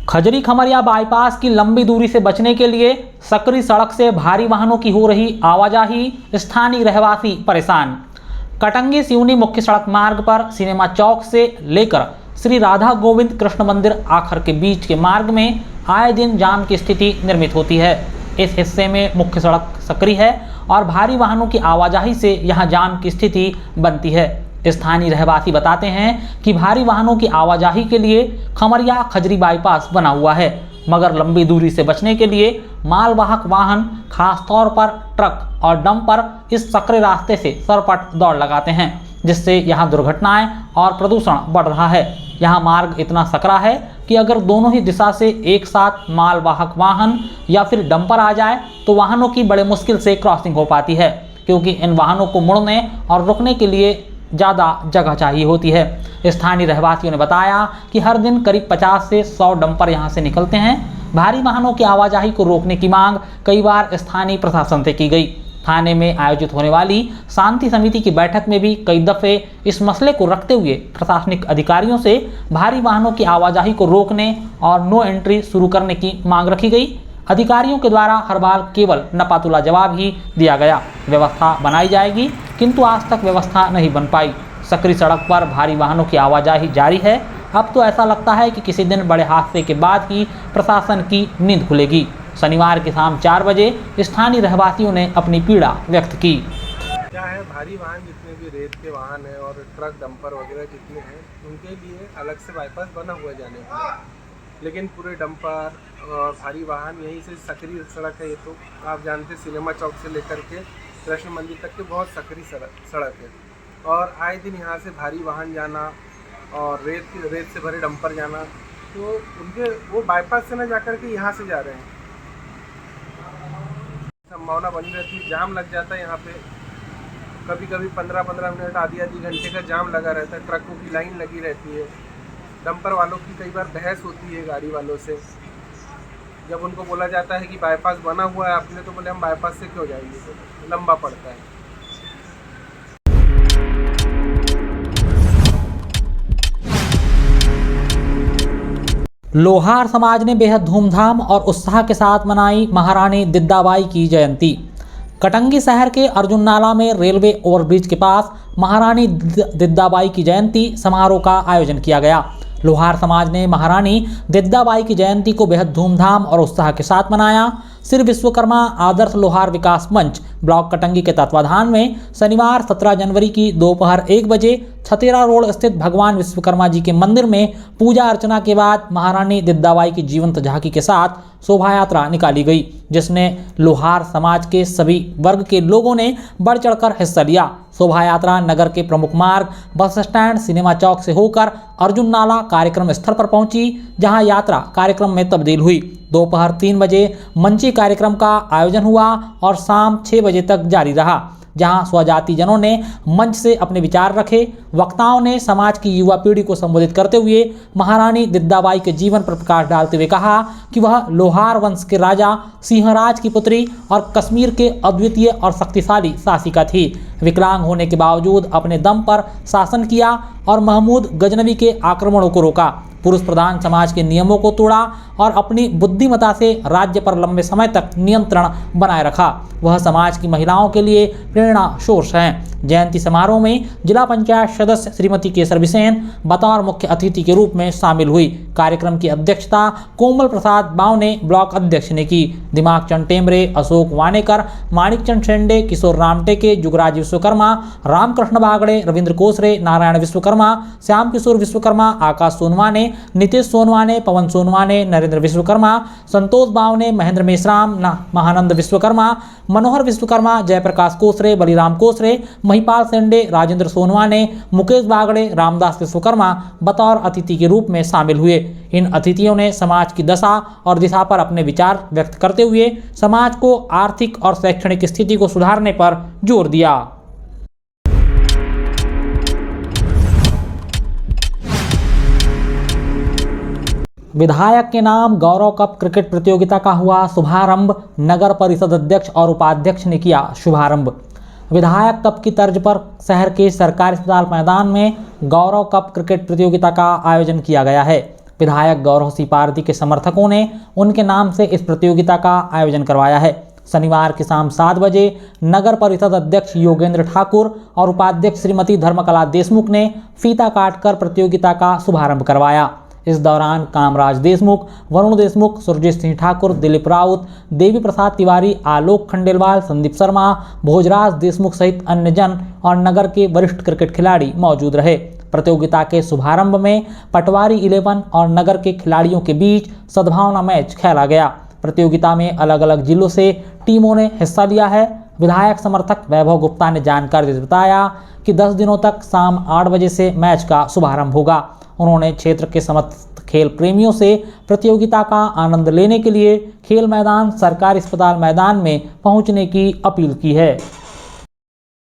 खजरी Khamaria bypass की लंबी दूरी से बचने के लिए सकरी सड़क से भारी वाहनों की हो रही आवाजाही, स्थानीय रहवासी परेशान। कटंगी सिवनी मुख्य सड़क मार्ग पर सिनेमा चौक से लेकर श्री राधा गोविंद कृष्ण मंदिर आखर के बीच के मार्ग में आए दिन जाम की स्थिति निर्मित होती है। इस हिस्से में मुख्य सड़क सकरी है और भारी वाहनों की आवाजाही से यहां जाम की स्थिति बनती है। स्थानीय रहवासी बताते हैं कि भारी वाहनों की आवाजाही के लिए खमरिया खजरी बाईपास बना हुआ है, मगर लंबी दूरी से बचने के लिए मालवाहक वाहन खासतौर पर ट्रक और डंपर इस सकरे रास्ते से सरपट दौड़ लगाते हैं, जिससे यहां दुर्घटनाएं और प्रदूषण बढ़ रहा है। यहां मार्ग इतना सकरा है कि अगर दोनों ही दिशा से एक साथ मालवाहक वाहन या फिर डंपर आ जाए तो वाहनों की बड़े मुश्किल से क्रॉसिंग हो पाती है, क्योंकि इन वाहनों को मुड़ने और रुकने के लिए ज़्यादा जगह चाहिए होती है। स्थानीय रहवासियों ने बताया कि हर दिन करीब 50 से 100 डंपर यहां से निकलते हैं। भारी वाहनों की आवाजाही को रोकने की मांग कई बार स्थानीय प्रशासन से की गई। थाने में आयोजित होने वाली शांति समिति की बैठक में भी कई दफे इस मसले को रखते हुए प्रशासनिक अधिकारियों से भारी वाहनों की आवाजाही को रोकने और नो एंट्री शुरू करने की मांग रखी गई। अधिकारियों के द्वारा हर बार केवल नपातुला जवाब ही दिया गया। व्यवस्था बनाई जाएगी, किंतु आज तक व्यवस्था नहीं बन पाई। सकरी सड़क पर भारी वाहनों की आवाजाही जारी है। अब तो ऐसा लगता है कि किसी दिन बड़े हादसे के बाद ही प्रशासन की नींद खुलेगी। शनिवार की शाम 4 बजे स्थानीय रहवासियों ने अपनी पीड़ा व्यक्त की। क्या है, भारी वाहन जितने भी रेत के वाहन हैं और ट्रक डंपर वगैरह जितने हैं, उनके लिए अलग से बाईपास बना हुआ है जाने का, लेकिन पूरे डंपर और भारी वाहन यहीं से सकरी सड़क है। ये तो आप जानते, सिनेमा चौक से लेकर के कृष्ण मंदिर तक की बहुत सकरी सड़क है और आए दिन यहाँ से भारी वाहन जाना और रेत से भरे डंपर जाना, तो उनके वो बाईपास से न जाकर के यहाँ से जा रहे हैं। संभावना बनी रहती है, जाम लग जाता है यहाँ पे। कभी कभी 15-15 मिनट, आधी घंटे का जाम लगा रहता है। ट्रकों की लाइन लगी रहती है। डंपर वालों की कई बार बहस होती है गाड़ी वालों से। जब उनको बोला जाता है कि बाईपास बना हुआ है आपने, तो बोले हम बाईपास से क्यों जाएंगे, तो लंबा पड़ता है। लोहार समाज ने बेहद धूमधाम और उत्साह के साथ मनाई महारानी दिद्दाबाई की जयंती। कटंगी शहर के अर्जुन नाला में रेलवे ओवरब्रिज के पास महारानी दिद्दाबाई की जयंती समारोह का आयोजन किया गया। लोहार समाज ने महारानी दिद्दाबाई की जयंती को बेहद धूमधाम और उत्साह के साथ मनाया। श्री विश्वकर्मा आदर्श लोहार विकास मंच ब्लॉक कटंगी के तत्वाधान में शनिवार 17 जनवरी की दोपहर 1 बजे छतेरा रोड स्थित भगवान विश्वकर्मा जी के मंदिर में पूजा अर्चना के बाद महारानी दिद्दाबाई की जीवंत झांकी के साथ शोभा यात्रा निकाली गई, जिसने लोहार समाज के सभी वर्ग के लोगों ने बढ़ चढ़कर हिस्सा लिया। शोभा यात्रा नगर के प्रमुख मार्ग बस स्टैंड सिनेमा चौक से होकर अर्जुन नाला कार्यक्रम स्थल पर पहुंची, जहां यात्रा कार्यक्रम में तब्दील हुई। दोपहर 3 बजे मंची कार्यक्रम का आयोजन हुआ और शाम 6 बजे तक जारी रहा, जहां स्वजाति जनों ने मंच से अपने विचार रखे। वक्ताओं ने समाज की युवा पीढ़ी को संबोधित करते हुए महारानी दिद्दाबाई के जीवन पर प्रकाश डालते हुए कहा कि वह लोहार वंश के राजा सिंहराज की पुत्री और कश्मीर के अद्वितीय और शक्तिशाली शासिका थी। विकलांग होने के बावजूद अपने दम पर शासन किया और महमूद गजनवी के आक्रमणों को रोका। पुरुष प्रधान समाज के नियमों को तोड़ा और अपनी बुद्धिमत्ता से राज्य पर लंबे समय तक नियंत्रण बनाए रखा। वह समाज की महिलाओं के लिए प्रेरणा सोर्स हैं। जयंती समारोह में जिला पंचायत सदस्य श्रीमती केसर बिसेन बतौर मुख्य अतिथि के रूप में शामिल हुई। कार्यक्रम की अध्यक्षता कोमल प्रसाद बावने ब्लॉक अध्यक्ष ने की। दिमाग चंद टेमरे, अशोक वानेकर, माणिक चंद शेंडे, किशोर रामटेके, जुगराज विश्वकर्मा, रामकृष्ण बागड़े, रविंद्र कोसरे, नारायण विश्वकर्मा, श्याम किशोर विश्वकर्मा, आकाश सोनवाने, नितेश सोनवाने, पवन सोनवाने, नरेंद्र विश्वकर्मा, संतोष बावने, महेंद्र मेश्राम, महानंद विश्वकर्मा, मनोहर विश्वकर्मा, जयप्रकाश कोसरे, बलिराम कोसरे, महिपाल सेंडे, राजेंद्र सोनवाने, मुकेश बागड़े, रामदास विश्वकर्मा बतौर अतिथि के रूप में शामिल हुए। इन अतिथियों ने समाज की दशा और दिशा पर अपने विचार व्यक्त करते हुए समाज को आर्थिक और शैक्षणिक स्थिति को सुधारने पर जोर दिया। विधायक के नाम गौरव कप क्रिकेट प्रतियोगिता का हुआ शुभारंभ। नगर परिषद अध्यक्ष और उपाध्यक्ष ने किया शुभारंभ। विधायक कप की तर्ज पर शहर के सरकारी अस्पताल मैदान में गौरव कप क्रिकेट प्रतियोगिता का आयोजन किया गया है। विधायक गौरव सिंह पारधी के समर्थकों ने उनके नाम से इस प्रतियोगिता का आयोजन करवाया है। शनिवार की शाम 7 बजे नगर परिषद अध्यक्ष योगेंद्र ठाकुर और उपाध्यक्ष श्रीमती धर्मकला देशमुख ने फीता काटकर प्रतियोगिता का शुभारंभ करवाया। इस दौरान कामराज देशमुख, वरुण देशमुख, सुरजीत सिंह ठाकुर, दिलीप राउत, देवी प्रसाद तिवारी, आलोक खंडेलवाल, संदीप शर्मा, भोजराज देशमुख सहित अन्य जन और नगर के वरिष्ठ क्रिकेट खिलाड़ी मौजूद रहे। प्रतियोगिता के शुभारंभ में पटवारी 11 और नगर के खिलाड़ियों के बीच सद्भावना मैच खेला गया। प्रतियोगिता में अलग अलग जिलों से टीमों ने हिस्सा लिया है। विधायक समर्थक वैभव गुप्ता ने जानकारी देते बताया कि 10 दिनों तक शाम 8 बजे से मैच का शुभारंभ होगा। उन्होंने क्षेत्र के समस्त खेल प्रेमियों से प्रतियोगिता का आनंद लेने के लिए खेल मैदान सरकारी अस्पताल मैदान में पहुंचने की अपील की है।